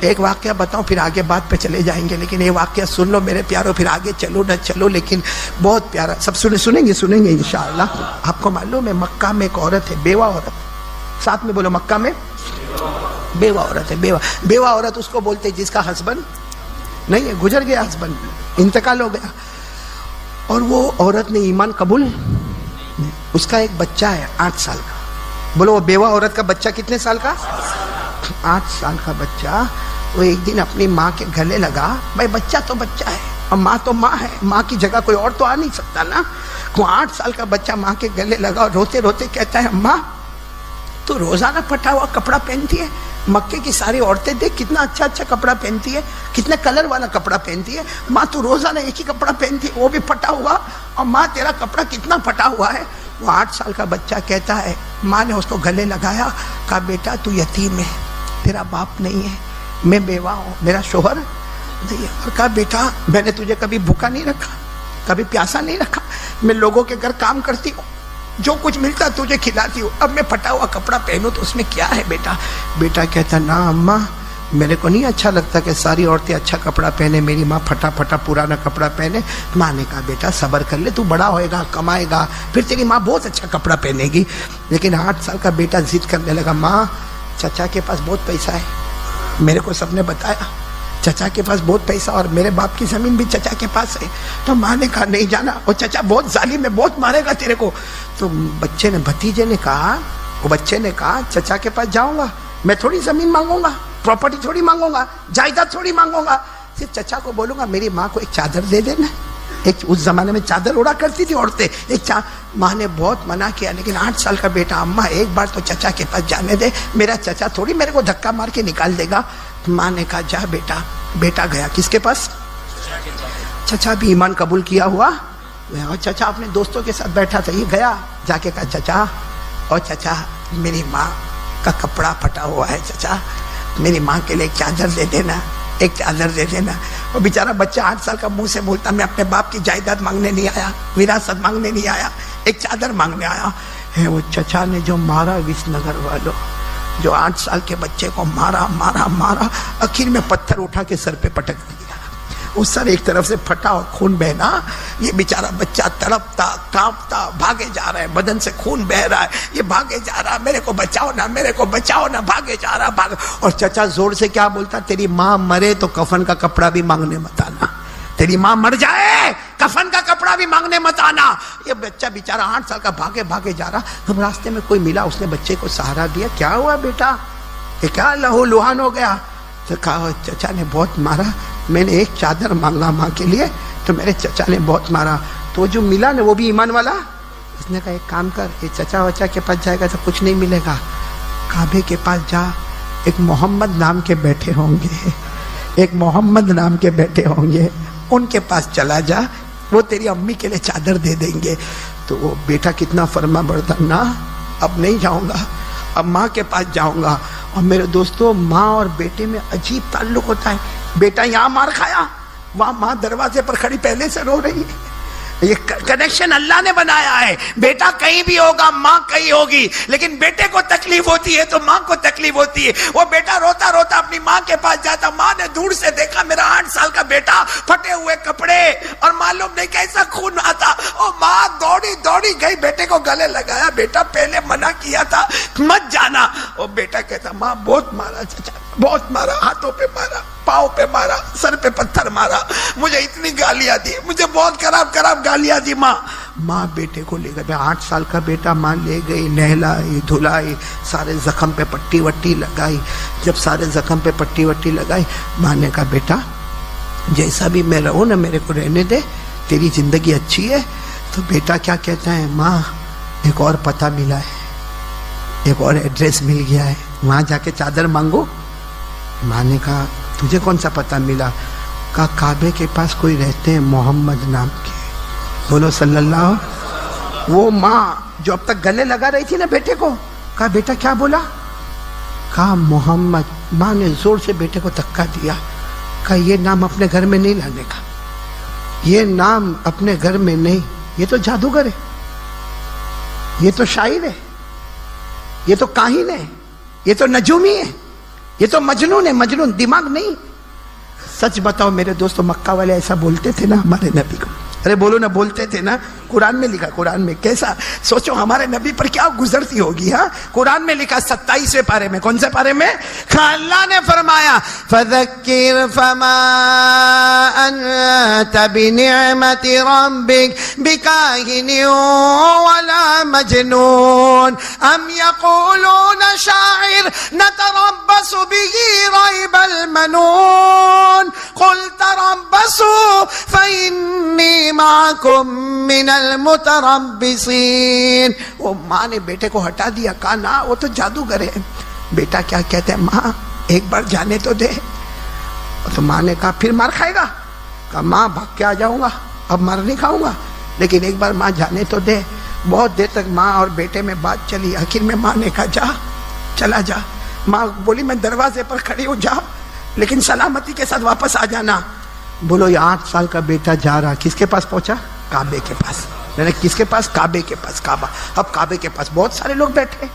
ایک واقعہ بتاؤں پھر آگے بات پہ چلے جائیں گے، لیکن یہ واقعہ سن لو میرے پیاروں، پھر آگے چلو نہ چلو، لیکن بہت پیارا، سب سنیں گے انشاءاللہ۔ آپ کو معلوم ہے مکہ میں ایک عورت ہے، بیوہ عورت، ساتھ میں بولو مکہ میں بیوہ عورت ہے، بیوہ عورت اس کو بولتے جس کا ہسبینڈ نہیں ہے، گزر گیا ہسبینڈ، انتقال ہو گیا، اور وہ عورت نے ایمان قبول، اس کا ایک بچہ ہے 8 سال کا، بولو وہ بیوہ عورت کا بچہ کتنے سال کا؟ 8 سال کا بچہ۔ وہ ایک دن اپنی ماں کے گلے لگا، بھائی بچہ تو بچہ ہے اور ماں تو ماں ہے، ماں کی جگہ کوئی اور تو آ نہیں سکتا نا۔ وہ 8 سال کا بچہ ماں کے گلے لگا اور روتے روتے کہتا ہے اماں تو روزانہ پھٹا ہوا کپڑا پہنتی ہے، مکے کی ساری عورتیں دیکھ کتنا اچھا اچھا کپڑا پہنتی ہے، کتنے کلر والا کپڑا پہنتی ہے، ماں تو روزانہ ایک ہی کپڑا پہنتی ہے وہ بھی پھٹا ہوا، اور ماں تیرا کپڑا کتنا پھٹا ہوا ہے۔ وہ 8 سال کا بچہ کہتا ہے، ماں نے اس کو گلے لگایا، کہا بیٹا تو یتیم ہے، تیرا باپ نہیں ہے، میں بیوہ ہوں، میرا شوہر نہیں ہے، اور کہا بیٹا میں نے تجھے کبھی بھوکا نہیں رکھا، کبھی پیاسا نہیں رکھا، میں لوگوں کے گھر کام کرتی ہوں، جو کچھ ملتا تجھے کھلاتی ہوں، اب میں پھٹا ہوا کپڑا پہنوں تو اس میں کیا ہے بیٹا؟ بیٹا کہتا نا اماں میرے کو نہیں اچھا لگتا کہ ساری عورتیں اچھا کپڑا پہنے، میری ماں پھٹا پھٹا پرانا کپڑا پہنے۔ ماں نے کہا بیٹا صبر کر لے، تو بڑا ہوئے گا کمائے گا پھر تیری ماں بہت اچھا کپڑا پہنے گی۔ لیکن 8 سال کا بیٹا ضد کرنے لگا، ماں چچا کے پاس بہت پیسہ ہے، میرے کو سب نے بتایا چچا کے پاس بہت پیسہ اور میرے باپ کی زمین بھی چچا کے پاس ہے۔ تو ماں نے کہا نہیں جانا، اور چچا بہت ظالم ہے، بہت مارے گا تیرے کو۔ تو بھتیجے نے کہا، وہ بچے نے کہا چچا کے پاس جاؤں گا، میں تھوڑی زمین مانگوں گا، پراپرٹی تھوڑی مانگوں گا، جائیداد تھوڑی مانگوں گا، صرف چچا کو بولوں گا میری ماں کو ایک چادر دے دینا۔ ایک اس زمانے میں چادر اڑا کرتی تھی عورتیں، ماں نے بہت منع کیا، لیکن 8 سال کا بیٹا اماں ایک بار تو چچا کے پاس جانے دے، میرا چچا تھوڑی میرے کو دھکا مار کے نکال دے گا۔ ماں نے کہا جا بیٹا۔ بیٹا گیا کس کے پاس؟ چچا بھی ایمان قبول کیا ہوا، اور چچا اپنے دوستوں کے ساتھ بیٹھا تھا، یہ گیا جا کے کہا چچا، اور چچا میری ماں کا کپڑا پھٹا ہوا ہے، چچا میری ماں کے لیے ایک چادر دے دینا، ایک چادر دے دینا۔ وہ بیچارہ بچہ 8 سال کا منہ سے بولتا میں اپنے باپ کی جائیداد مانگنے نہیں آیا، وراثت مانگنے نہیں آیا، ایک چادر مانگنے آیا ہے۔ وہ چچا نے جو مارا وس نگر والوں، جو 8 سال کے بچے کو مارا مارا مارا، آخر میں پتھر اٹھا کے سر پہ پٹک دیا، اس سر ایک طرف سے پھٹا اور خون بہنا، یہ بیچارہ بچہ تڑپتا کانپتا بھاگے جا رہا ہے، بدن سے خون بہ رہا ہے، یہ بھاگے جا رہا، میرے کو بچاؤ نا، میرے کو بچاؤ نا، بھاگے جا رہا بھاگ۔ اور چچا زور سے کیا بولتا، تیری ماں مرے تو کفن کا کپڑا بھی مانگنے مت آنا، تیری ماں مر جائے کفن کا کپڑا بھی مانگنے مت آنا۔ یہ بچہ بیچارہ 8 سال کا بھاگے بھاگے جا رہا، ہم راستے میں کوئی ملا، اس نے بچے کو سہارا دیا، کیا ہوا بیٹا، یہ کیا لہو لہان ہو گیا؟ تو کہا چچا نے بہت مارا، میں نے ایک چادر مانگا ماں کے لیے تو میرے چچا نے بہت مارا، تو جو ملا نا وہ بھی ایمان والا، اس نے کہا ایک کام کر، یہ چچا وچا کے پاس جائے گا تو کچھ نہیں ملے گا، کعبے کے پاس جا، ایک محمد نام کے بیٹھے ہوں گے، ایک محمد نام کے بیٹھے ہوں گے، ان کے پاس چلا جا، وہ تیری امی کے لیے چادر دے دیں گے۔ تو وہ بیٹا کتنا فرما بردار، نا اب نہیں جاؤں گا، اب ماں کے پاس جاؤں گا۔ اور میرے دوستوں ماں اور بیٹے میں عجیب تعلق ہوتا ہے، بیٹا یہاں مار کھایا، وہاں ماں دروازے پر کھڑی پہلے سے رو رہی ہے، یہ کنیکشن اللہ نے بنایا ہے، بیٹا کہیں بھی ہوگا ماں کہیں ہوگی، لیکن بیٹے کو تکلیف ہوتی ہے تو ماں کو تکلیف ہوتی ہے۔ وہ بیٹا روتا روتا اپنی ماں کے پاس جاتا، ماں نے دور سے دیکھا میرا 8 سال کا بیٹا، پھٹے ہوئے کپڑے اور معلوم نہیں کیسا خون آتا، اور ماں دوڑی دوڑی گئی، بیٹے کو گلے لگایا، بیٹا پہلے منع کیا تھا مت جانا۔ اور بیٹا کہتا ماں بہت مارا چچا، بہت مارا، ہاتھوں پہ مارا، پاؤں پہ مارا، سر پہ پتھر مارا، مجھے اتنی گالیاں دی، مجھے بہت خراب خراب گالیاں دی ماں بیٹے کو لے گئی، 8 سال کا بیٹا ماں لے گئی، نہلائی دھلائی، سارے زخم پہ پٹی وٹی لگائی۔ جب سارے زخم پہ پٹی وٹی لگائی، ماں نے کہا بیٹا جیسا بھی میں رہوں نا میرے کو رہنے دے، تیری زندگی اچھی ہے۔ تو بیٹا کیا کہتا ہے، ماں ایک اور پتہ ملا ہے، ایک اور ایڈریس مل گیا ہے، وہاں جا کے چادر مانگو۔ ماں نے کہا تجھے کون سا پتہ ملا؟ کہا کعبے کے پاس کوئی رہتے ہیں محمد نام کے، بولو صلی اللہ۔ وہ ماں جو اب تک گلے لگا رہی تھی نا بیٹے کو، کہا بیٹا کیا بولا؟ کہا محمد۔ ماں نے زور سے بیٹے کو دھکا دیا، کہا یہ نام اپنے گھر میں نہیں لانے کا، یہ نام اپنے گھر میں نہیں، یہ تو جادوگر ہے، یہ تو شاعر ہے، یہ تو کاہن ہے، یہ تو نجومی ہے، یہ تو مجنون ہے، مجنون، دماغ نہیں۔ سچ بتاؤ میرے دوستو، مکہ والے ایسا بولتے تھے نا ہمارے نبی کو؟ ارے بولو نا، بولتے تھے نا؟ قرآن میں لکھا، قرآن میں کیسا سوچو ہمارے نبی پر کیا گزرتی ہوگی۔ ہاں قرآن میں لکھا 27ویں پارے میں، کون سے پارے میں؟ اللہ نے فرمایا فذکر فما انت بنعمت ربک بکاہن ولا مجنون ام یقولون شاعر نتربص به ریب المنون قل تربصوا فإنی معکم من المتربصین۔ وہ ماں نے بیٹے کو ہٹا دیا، کہا نا وہ تو جادوگر ہے۔ بیٹا کیا کہتا ہے؟ ماں ایک بار جانے تو دے۔ تو ماں نے کہا پھر مار کھائے گا؟ کہا ماں بھاگ کے آ جاؤں گا، اب مار نہیں کھاؤں گا، لیکن ایک بار ماں جانے تو دے۔ بہت دیر تک ماں اور بیٹے میں بات چلی، آخر میں ماں نے کہا جا، چلا جا۔ ماں بولی میں دروازے پر کھڑی ہوں، جا لیکن سلامتی کے ساتھ واپس آ جانا۔ بولو یہ 8 سال کا بیٹا جا رہا، کس کے پاس پہنچا؟ کعبے کے پاس۔ میں نے کس کے پاس؟ کعبے کے پاس۔ کعبہ، اب کعبے کے پاس بہت سارے لوگ بیٹھے۔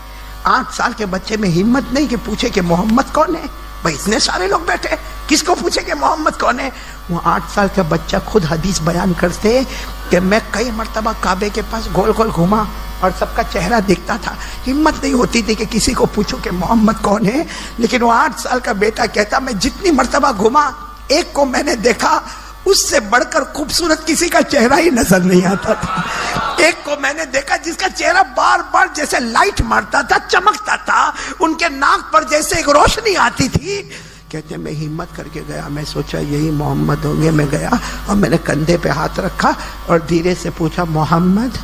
8 سال کے بچے میں ہمت نہیں کہ پوچھے کہ محمد کون ہے؟ بھائی اتنے سارے لوگ بیٹھے، کس کو پوچھے کہ محمد کون ہے؟ وہ 8 سال کا بچہ خود حدیث بیان کرتے کہ میں کئی مرتبہ کعبے کے پاس گول گول گھوما اور سب کا چہرہ دیکھتا تھا، ہمت نہیں ہوتی تھی کہ کسی کو پوچھو کہ محمد کون ہے۔ لیکن وہ 8 سال کا بیٹا کہتا میں جتنی مرتبہ گھوما ایک کو میں نے دیکھا اس سے بڑھ کر خوبصورت کسی کا چہرہ ہی نظر نہیں آتا تھا۔ ایک کو میں نے دیکھا جس کا چہرہ بار بار جیسے لائٹ مارتا تھا، چمکتا تھا، ان کے ناک پر جیسے ایک روشنی آتی تھی۔ کہتے میں ہمت کر کے گیا، میں سوچا یہی محمد ہوں گے۔ میں گیا اور میں نے کندھے پہ ہاتھ رکھا اور دھیرے سے پوچھا محمد،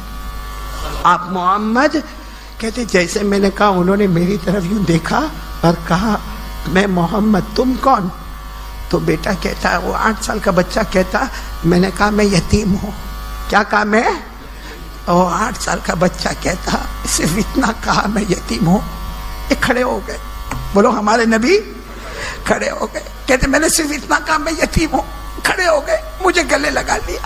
آپ محمد؟ کہتے جیسے میں نے کہا انہوں نے میری طرف یوں دیکھا اور کہا میں محمد، تم کون؟ تو بیٹا کہتا ہے، وہ 8 سال کا بچہ کہتا میں نے کہا میں یتیم ہوں۔ کیا کہا میں؟ اور 8 سال کا بچہ کہتا صرف اتنا کہا میں یتیم ہوں۔ یہ کھڑے ہو گئے، بولو ہمارے نبی کھڑے ہو گئے، کہتے میں نے صرف اتنا کہا میں یتیم ہوں۔ کھڑے ہو گئے، مجھے گلے لگا لیا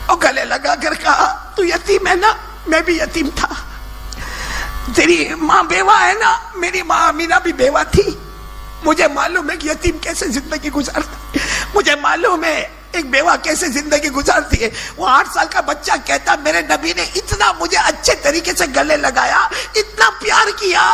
اور گلے لگا کر کہا تو یتیم ہے نا؟ میں بھی یتیم تھا۔ تیری ماں بیوہ ہے نا؟ میری ماں آمینہ بھی بیوہ تھی۔ مجھے معلوم ہے کہ یتیم کیسے زندگی گزارتا ہے، مجھے معلوم ہے ایک بیوہ کیسے زندگی گزارتی ہے۔ وہ 8 سال کا بچہ کہتا میرے نبی نے اتنا مجھے اچھے طریقے سے گلے لگایا، اتنا پیار کیا۔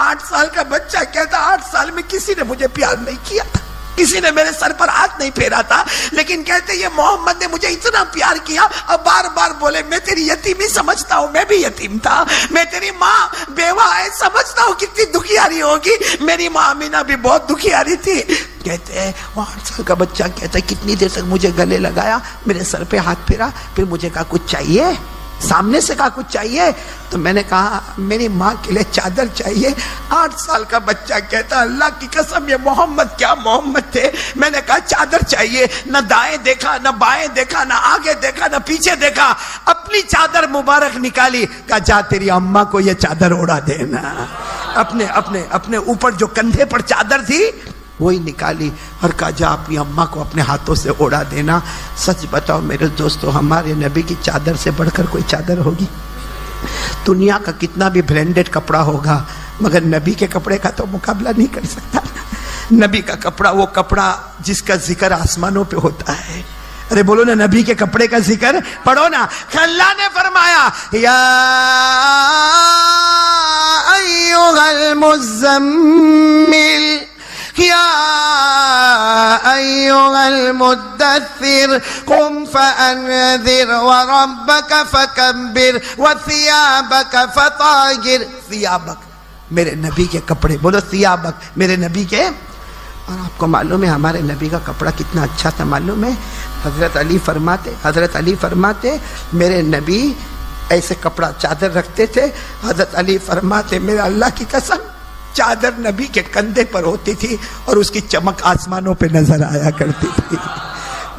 8 سال کا بچہ کہتا 8 سال میں کسی نے مجھے پیار نہیں کیا تھا، کسی نے میرے سر پر ہاتھ نہیں پھیرا تھا، لیکن کہتے یہ محمد نے مجھے اتنا پیار کیا اور بار بار بولے میں تیری یتیمی سمجھتا ہوں، میں بھی یتیم تھا، میں تیری ماں بیوہ ہے سمجھتا ہوں کتنی دکھیاری ہوگی، میری ماں آمینہ بھی بہت دکھیاری تھی۔ کہتے ہیں وہ 8 سال کا بچہ کہتا ہے کتنی دیر تک مجھے گلے لگایا، میرے سر پہ ہاتھ پھیرا، پھر مجھے کہا کچھ چاہیے؟ سامنے سے کہا کچھ چاہیے؟ تو میں نے کہا میری ماں کے لیے چادر چاہیے۔ 8 سال کا بچہ کہتا اللہ کی قسم یہ محمد کیا محمد تھے؟ میں نے کہا چادر چاہیے، نہ دائیں دیکھا نہ بائیں دیکھا نہ آگے دیکھا نہ پیچھے دیکھا، اپنی چادر مبارک نکالی، کہا جا تیری اماں کو یہ چادر اڑا دینا۔ اپنے اوپر جو کندھے پر چادر تھی وہی نکالی اور کہا جا اپنی اماں کو اپنے ہاتھوں سے اڑا دینا۔ سچ بتاؤ میرے دوستو ہمارے نبی کی چادر سے بڑھ کر کوئی چادر ہوگی؟ دنیا کا کتنا بھی برانڈڈ کپڑا ہوگا مگر نبی کے کپڑے کا تو مقابلہ نہیں کر سکتا۔ نبی کا کپڑا وہ کپڑا جس کا ذکر آسمانوں پہ ہوتا ہے۔ ارے بولو نا نبی کے کپڑے کا ذکر پڑھو نا۔ اللہ نے فرمایا یا ایھا المزمل یا ایھا المدثر قم فانذر وربک فکبر وثیابک فطہر۔ ثیابک میرے نبی کے کپڑے، بولو ثیابک میرے نبی کے۔ اور آپ کو معلوم ہے ہمارے نبی کا کپڑا کتنا اچھا تھا معلوم ہے؟ حضرت علی فرماتے میرے نبی ایسے کپڑا چادر رکھتے تھے، حضرت علی فرماتے میرے اللہ کی قسم چادر نبی کے کندھے پر ہوتی تھی اور اس کی چمک آسمانوں پہ نظر آیا کرتی تھی۔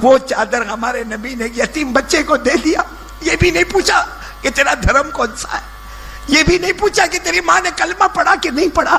وہ چادر ہمارے نبی نے یتیم بچے کو دے دیا، یہ بھی نہیں پوچھا کہ تیرا دھرم کون سا ہے، یہ بھی نہیں پوچھا کہ تیری ماں نے کلمہ پڑھا کہ نہیں پڑھا،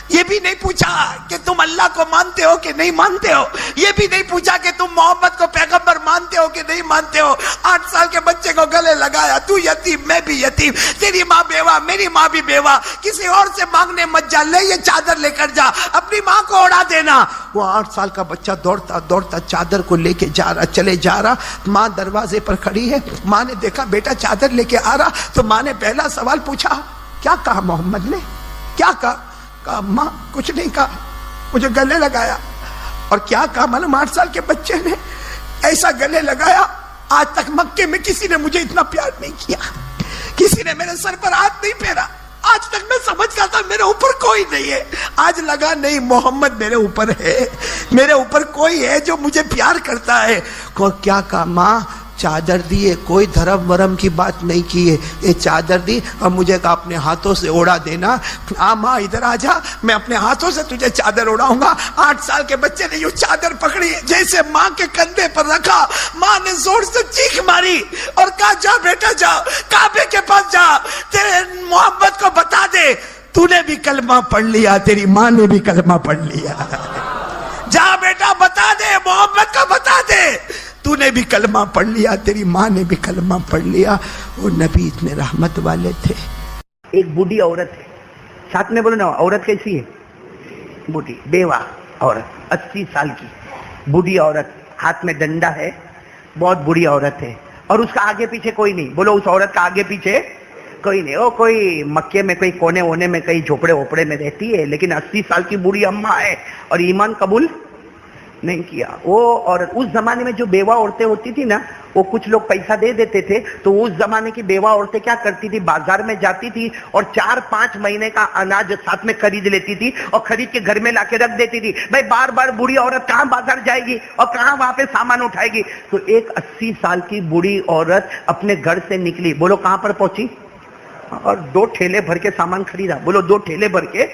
یہ بھی نہیں پوچھا کہ تم اللہ کو مانتے ہو کہ نہیں مانتے ہو، یہ بھی نہیں پوچھا کہ تم محمد کو پیغمبر مانتے ہو کہ نہیں مانتے ہو۔ 8 سال کے بچے کو گلے لگایا، تو یتیم میں بھی یتیم، تیری ماں بیوہ میری ماں بھی بیوہ، کسی اور سے مانگنے مت جا، لے یہ چادر لے کر جا، اپنی ماں کو اڑا دینا۔ وہ 8 سال کا بچہ دوڑتا دوڑتا چادر کو لے کے جا رہا، چلے جا رہا، ماں دروازے پر کھڑی ہے، ماں نے دیکھا بیٹا چادر لے کے آ رہا، تو ماں نے پہلا سوال پوچھا، کیا کہا محمد نے، کیا کہا؟ کہا ماں کچھ نہیں کہا، مجھے گلے لگایا۔ اور کیا کہا معلوم؟ 8 سال کے بچے نے ایسا گلے لگایا، آج تک مکے میں کسی نے مجھے اتنا پیار نہیں کیا، کسی نے میرے سر پر ہاتھ نہیں پھیرا، آج تک میں سمجھتا تھا میرے اوپر کوئی نہیں ہے، آج لگا نہیں محمد میرے اوپر ہے، میرے اوپر کوئی ہے جو مجھے پیار کرتا ہے۔ کیا کہا؟ ماں چادر دی ہے، کوئی دھرم ورم کی بات نہیں کی ہے، یہ چادر دی اور مجھے کہا اپنے ہاتھوں سے اڑا دینا۔ ماں ادھر آ جا، میں اپنے ہاتھوں سے تجھے چادر اڑاؤں گا۔ 8 سال کے بچے نے یہ چادر پکڑی، جیسے ماں کے کندھے پر رکھا، ماں نے زور سے چیخ ماری اور کہا جا بیٹا جا، کعبے کے پاس جا، تیرے محمد کو بتا دے تو نے بھی کلمہ پڑھ لیا، تیری ماں نے بھی کلمہ پڑھ لیا، جا بیٹا بتا دے، محمد کو بتا دے تو نے بھی کلمہ پڑھ لیا، تیری ماں نے بھی کلمہ پڑھ لیا۔ وہ نبی اتنے رحمت والے تھے۔ ایک بوڑھی عورت ہے، ساتھ میں بولو نا، عورت کیسی ہے؟ بوڑھی بیوہ عورت، 80 سال کی بوڑھی عورت، ہاتھ میں ڈنڈا ہے، بہت بوڑھی عورت ہے، اور اس کا آگے پیچھے کوئی نہیں۔ بولو اس عورت کا آگے پیچھے کوئی نہیں، وہ کوئی مکے میں کوئی کونے وونے میں کئی جھوپڑے ووپڑے میں رہتی ہے، لیکن 80 سال کی بوڑھی اماں ہے اور ایمان قبول نہیں کیا۔ وہ اور اس زمانے میں جو بیوہ عورتیں ہوتی تھی نا، وہ کچھ لوگ پیسہ دے دیتے تھے، تو اس زمانے کی بیوہ عورتیں کیا کرتی تھی، بازار میں جاتی تھی اور 4-5 مہینے کا اناج ساتھ میں خرید لیتی تھی اور خرید کے گھر میں لا کے رکھ دیتی تھی۔ بھائی بار بار بوڑھی عورت کہاں بازار جائے گی اور کہاں وہاں پہ سامان اٹھائے گی؟ تو ایک 80 سال کی بوڑھی عورت اپنے گھر سے نکلی، بولو کہاں پر پہنچی؟ اور 2 ٹھیلے بھر کے سامان خریدا، بولو 2 ٹھیلے بھر کے۔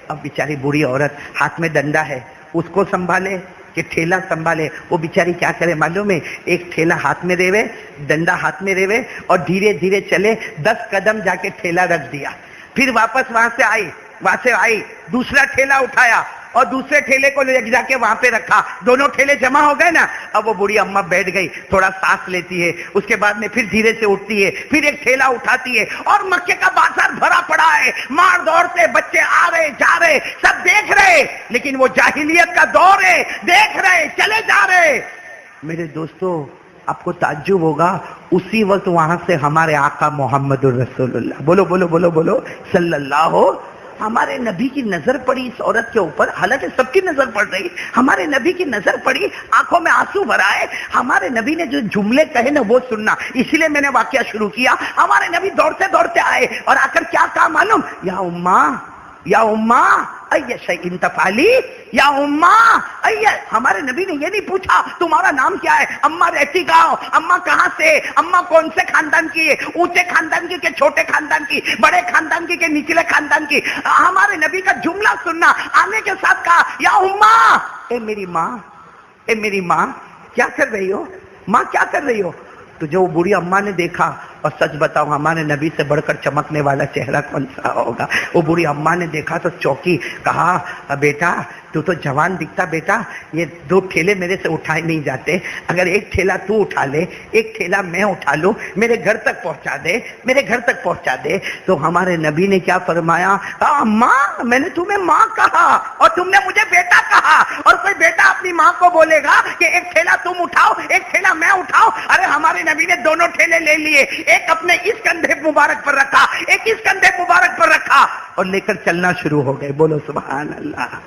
اب بیچاری بوڑھی عورت، ہاتھ میں ڈنڈا ہے، اس کو سنبھالے کہ ٹھیلا سنبھالے؟ وہ بیچاری کیا کرے معلوم ہے؟ ایک ٹھیلا ہاتھ میں ریوے، ڈنڈا ہاتھ میں ریوے، اور دھیرے دھیرے چلے، 10 قدم جا کے ٹھیلا رکھ دیا، پھر واپس وہاں سے آئی، دوسرا ٹھیلا اٹھایا اور دوسرے ٹھیلے کو لے جا کے وہاں پہ رکھا، دونوں ٹھیلے جمع ہو گئے نا۔ اب وہ بوڑھی اماں بیٹھ گئی، تھوڑا سانس لیتی ہے، اس کے بعد میں پھر دھیرے سے اٹھتی ہے، پھر ایک ٹھیلا اٹھاتی ہے، اور مکے کا بازار بھرا پڑا ہے، مار عورتیں بچے آ رہے جا رہے، سب دیکھ رہے، لیکن وہ جاہلیت کا دور ہے، دیکھ رہے چلے جا رہے۔ میرے دوستو آپ کو تعجب ہوگا، اسی وقت وہاں سے ہمارے آقا محمد الرسول اللہ، بولو بولو بولو بولو صلی اللہ، ہمارے نبی کی نظر پڑی اس عورت کے اوپر، حالانکہ سب کی نظر پڑ رہی، ہمارے نبی کی نظر پڑی، آنکھوں میں آنسو بھر آئے، ہمارے نبی نے جو جملے کہے نا وہ سننا، اسی لیے میں نے واقعہ شروع کیا۔ ہمارے نبی دوڑتے دوڑتے آئے اور آ کر کیا کہا معلوم؟ یا اماں، یا اماں ای شیء تفعلی، یا اماں ای۔ ہمارے نبی نے یہ نہیں پوچھا تمہارا نام کیا ہے، اماں رہتی کہاں، اماں کہاں سے، اماں کون سے خاندان کی ہے، اونچے خاندان کی کہ چھوٹے خاندان کی، بڑے خاندان کی کہ نچلے خاندان کی۔ ہمارے نبی کا جملہ سننا، آنے کے ساتھ کہا یا اماں، اے میری ماں، اے میری ماں کیا کر رہی ہو، ماں کیا کر رہی ہو؟ تو جو بوڑھی اماں نے دیکھا، اور سچ بتاؤ ہمارے نبی سے بڑھ کر چمکنے والا چہرہ کون سا ہوگا؟ وہ بوڑھی اماں نے دیکھا تو چوکی، کہا بیٹا تو جوان دکھتا بیٹا، یہ 2 ٹھیلے میرے سے اٹھائے نہیں جاتے، اگر ایک ٹھیلا تو اٹھا لے، ایک ٹھیلا میں اٹھا لوں، میرے گھر تک پہنچا دے، میرے گھر تک پہنچا دے۔ تو ہمارے نبی نے کیا فرمایا؟ ماں میں نے تمہیں ماں کہا اور تم نے مجھے بیٹا کہا، اور کوئی بیٹا اپنی ماں کو بولے گا کہ ایک ٹھیلا تم اٹھاؤ ایک ٹھیلا میں اٹھاؤ؟ ارے ہمارے نبی نے دونوں ٹھیلے لے لیے، ایک اپنے اس کندھے مبارک پر رکھا، ایک اس کندھے مبارک پر رکھا، اور لے کر چلنا شروع ہو گئے، بولو سبحان اللہ۔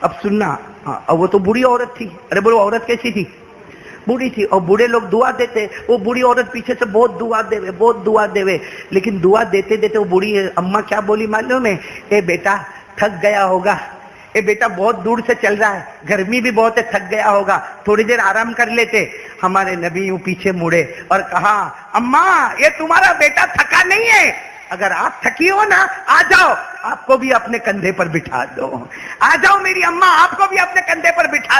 اب سننا، وہ تو بوڑھی عورت تھی، ارے بولو عورت کیسی تھی؟ بوڑھی تھی، اور بوڑھے لوگ دعا دیتے، وہ بوڑھی عورت پیچھے سے بہت دعا دے، لیکن دعا دیتے دیتے وہ بوڑھی اماں کیا بولی معلوم ہے؟ اے بیٹا تھک گیا ہوگا، اے بیٹا بہت دور سے چل رہا ہے، گرمی بھی بہت ہے، تھک گیا ہوگا، تھوڑی دیر آرام کر لیتے۔ ہمارے نبی یوں پیچھے مڑے اور کہا اماں یہ تمہارا بیٹا تھکا نہیں ہے، اگر آپ تھکی ہو نا آ جاؤ، آپ کو بھی اپنے کندھے پر بٹھا دو، آ جاؤ میری اماں، آپ کو بھی اپنے کندھے پر بٹھا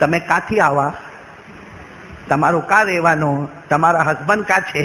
તમે કાથી આવા, તમારો કા રહેવાનો, તમારા હસબન્ડ કા છે,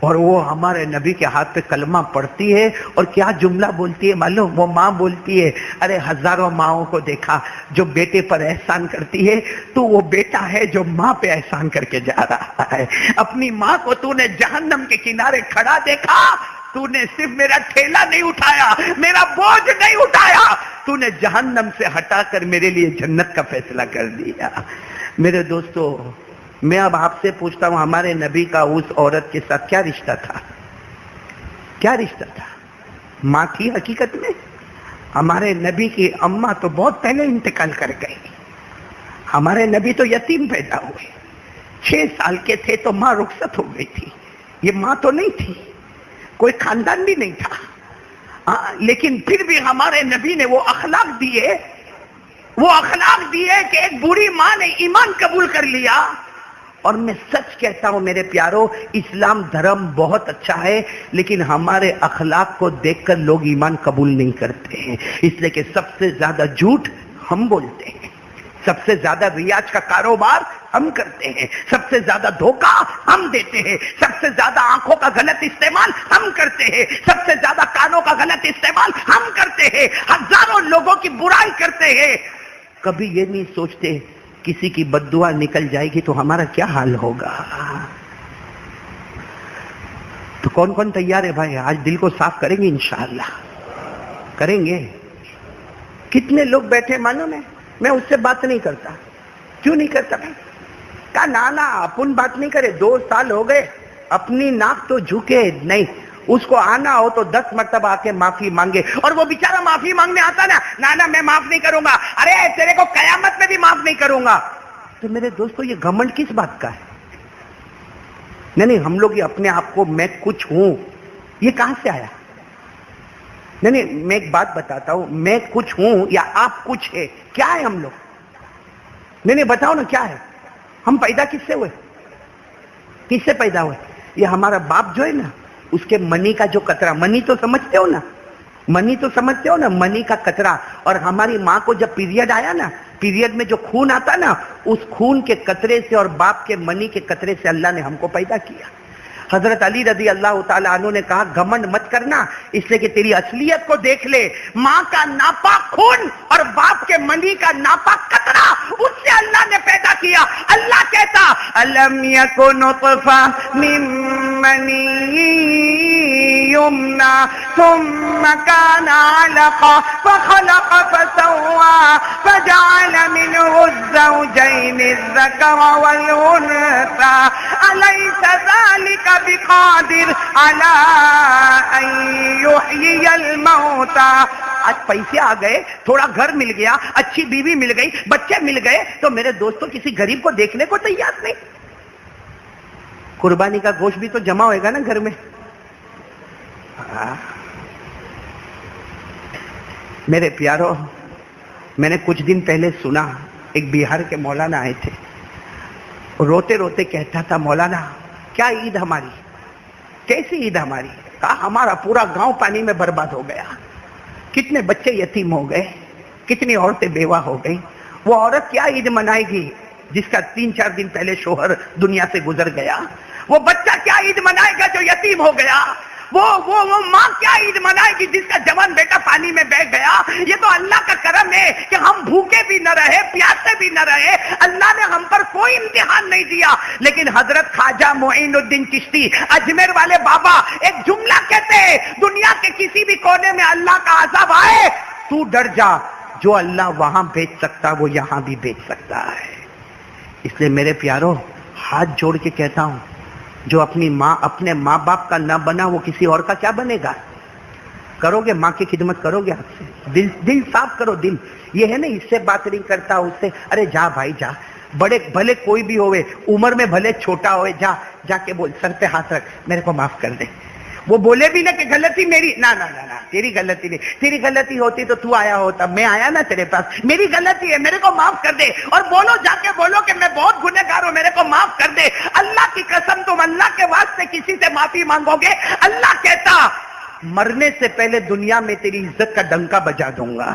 اور وہ ہمارے نبی کے ہاتھ پہ کلمہ پڑھتی ہے اور کیا جملہ بولتی ہے معلوم؟ وہ ماں بولتی ہے ارے ہزاروں ماؤں کو دیکھا جو بیٹے پر احسان کرتی ہے، تو وہ بیٹا ہے جو ماں پہ احسان کر کے جا رہا ہے۔ اپنی ماں کو تو نے جہنم کے کنارے کھڑا دیکھا، تو نے صرف میرا ٹھیلا نہیں اٹھایا، میرا بوجھ نہیں اٹھایا، تو نے جہنم سے ہٹا کر میرے لیے جنت کا فیصلہ کر دیا۔ میرے دوستو، میں اب آپ سے پوچھتا ہوں، ہمارے نبی کا اس عورت کے ساتھ کیا رشتہ تھا؟ کیا رشتہ تھا؟ ماں تھی حقیقت میں؟ ہمارے نبی کی اماں تو بہت پہلے انتقال کر گئی۔ ہمارے نبی تو یتیم پیدا ہوئے، 6 سال کے تھے تو ماں رخصت ہو گئی تھی۔ یہ ماں تو نہیں تھی، کوئی خاندان بھی نہیں تھا، لیکن پھر بھی ہمارے نبی نے وہ اخلاق دیے، کہ ایک بوڑھی ماں نے ایمان قبول کر لیا۔ اور میں سچ کہتا ہوں میرے پیارو، اسلام دھرم بہت اچھا ہے، لیکن ہمارے اخلاق کو دیکھ کر لوگ ایمان قبول نہیں کرتے ہیں، اس لیے کہ سب سے زیادہ جھوٹ ہم بولتے ہیں، سب سے زیادہ ریاض کا کاروبار ہم کرتے ہیں، سب سے زیادہ دھوکہ ہم دیتے ہیں، سب سے زیادہ آنکھوں کا غلط استعمال ہم کرتے ہیں، سب سے زیادہ کانوں کا غلط استعمال ہم کرتے ہیں، ہزاروں لوگوں کی برائی کرتے ہیں۔ کبھی یہ نہیں سوچتے کسی کی بد دعا نکل جائے گی تو ہمارا کیا حال ہوگا۔ تو کون کون تیار ہے بھائی؟ آج دل کو صاف کریں گے انشاءاللہ، کریں گے۔ کتنے لوگ بیٹھے معلوم ہے، میں اس سے بات نہیں کرتا۔ کیوں نہیں کرتا بھائی؟ کہا نانا اپن بات نہیں کرے، 2 سال ہو گئے، اپنی ناک تو جھکے نہیں، اس کو آنا ہو تو 10 مرتبہ آ کے معافی مانگے، اور وہ بیچارہ معافی مانگنے آتا نا، نانا میں معاف نہیں کروں گا، ارے تیرے کو قیامت میں بھی معاف نہیں کروں گا۔ تو میرے دوستو یہ گھمنڈ کس بات کا ہے؟ نہیں، ہم لوگ یہ اپنے آپ کو میں کچھ ہوں، یہ کہاں سے آیا؟ نہیں، میں ایک بات بتاتا ہوں، میں کچھ ہوں یا آپ کچھ ہے، کیا ہے ہم لوگ؟ نہیں بتاؤ نا کیا ہے؟ ہم پیدا کس سے ہوئے؟ کس سے پیدا ہوئے؟ یہ ہمارا باپ جو ہے نا، اس کے منی کا جو قطرہ، منی تو سمجھتے ہو نا، منی تو سمجھتے ہو نا، منی کا قطرہ، اور ہماری ماں کو جب پیریڈ آیا نا، پیریڈ میں جو خون آتا نا، اس خون کے قطرے سے اور باپ کے منی کے قطرے سے اللہ نے ہم کو پیدا کیا۔ حضرت علی رضی اللہ تعالیٰ عنہ نے کہا گھمنڈ مت کرنا، اس لیے کہ تیری اصلیت کو دیکھ لے، ماں کا ناپاک خون اور باپ کے منی کا ناپاک قطرہ، اس سے اللہ نے پیدا کیا۔ اللہ کہتا الم یکن نطفہ من منی یمنا ثم کان علقہ فخلق فسوى فجعل منه الزوجین الذکر والانثى الیس ذلک بقادر علی ان یحیی الموتى۔ آج پیسے آ گئے، تھوڑا گھر مل گیا، اچھی بیوی مل گئی، بچے مل گئے، تو میرے دوستوں کسی غریب کو دیکھنے کو تیار نہیں۔ قربانی کا گوشت بھی تو جمع ہوئے گا نا گھر میں۔ میرے پیارو، میں نے کچھ دن پہلے سنا ایک بہار کے مولانا آئے تھے، روتے روتے کہتا تھا مولانا کیا عید ہماری، کیسی عید ہماری؟ کہا ہمارا پورا گاؤں پانی میں برباد ہو گیا، کتنے بچے یتیم ہو گئے، کتنی عورتیں بیوہ ہو گئی۔ وہ عورت کیا عید منائے گی جس کا 3-4 دن پہلے شوہر دنیا سے گزر گیا؟ وہ بچہ کیا عید منائے گا جو یتیم ہو گیا؟ وہ ماں کیا عید منائے گی جس کا جوان بیٹا پانی میں بہ گیا؟ یہ تو اللہ کا کرم ہے کہ ہم بھوکے بھی نہ رہے، پیاسے بھی نہ رہے، اللہ نے ہم پر کوئی امتحان نہیں دیا۔ لیکن حضرت خواجہ معین الدین چشتی اجمیر والے بابا ایک جملہ کہتے ہیں، دنیا کے کسی بھی کونے میں اللہ کا عذاب آئے تو ڈر جا، جو اللہ وہاں بھیج سکتا وہ یہاں بھی بھیج سکتا ہے۔ اس لیے میرے پیارو ہاتھ جوڑ کے کہتا ہوں، جو اپنے ماں باپ کا نہ بنا وہ کسی اور کا کیا بنے گا؟ کرو گے ماں کی خدمت، کرو گے آپ سے، دل صاف کرو۔ دل یہ ہے نا، اس سے بات نہیں کرتا، اس سے ارے جا بھائی جا، بڑے بھلے کوئی بھی ہوئے، عمر میں بھلے چھوٹا ہوئے، جا کے بول، سر پہ ہاتھ رکھ، میرے کو معاف کر دے۔ وہ بولے بھی نہ کہ غلطی میری، نہ تیری غلطی نہیں، تیری غلطی ہوتی تو آیا ہوتا، میں آیا نا تیرے پاس، میری غلطی ہے، میرے کو معاف کر دے۔ اور بولو، جا کے بولو کہ میں بہت گنہگار ہوں، میرے کو معاف کر دے۔ اللہ کی قسم تم اللہ کے واسطے کسی سے معافی مانگو گے، اللہ کہتا مرنے سے پہلے دنیا میں تیری عزت کا ڈنکا بجا دوں گا۔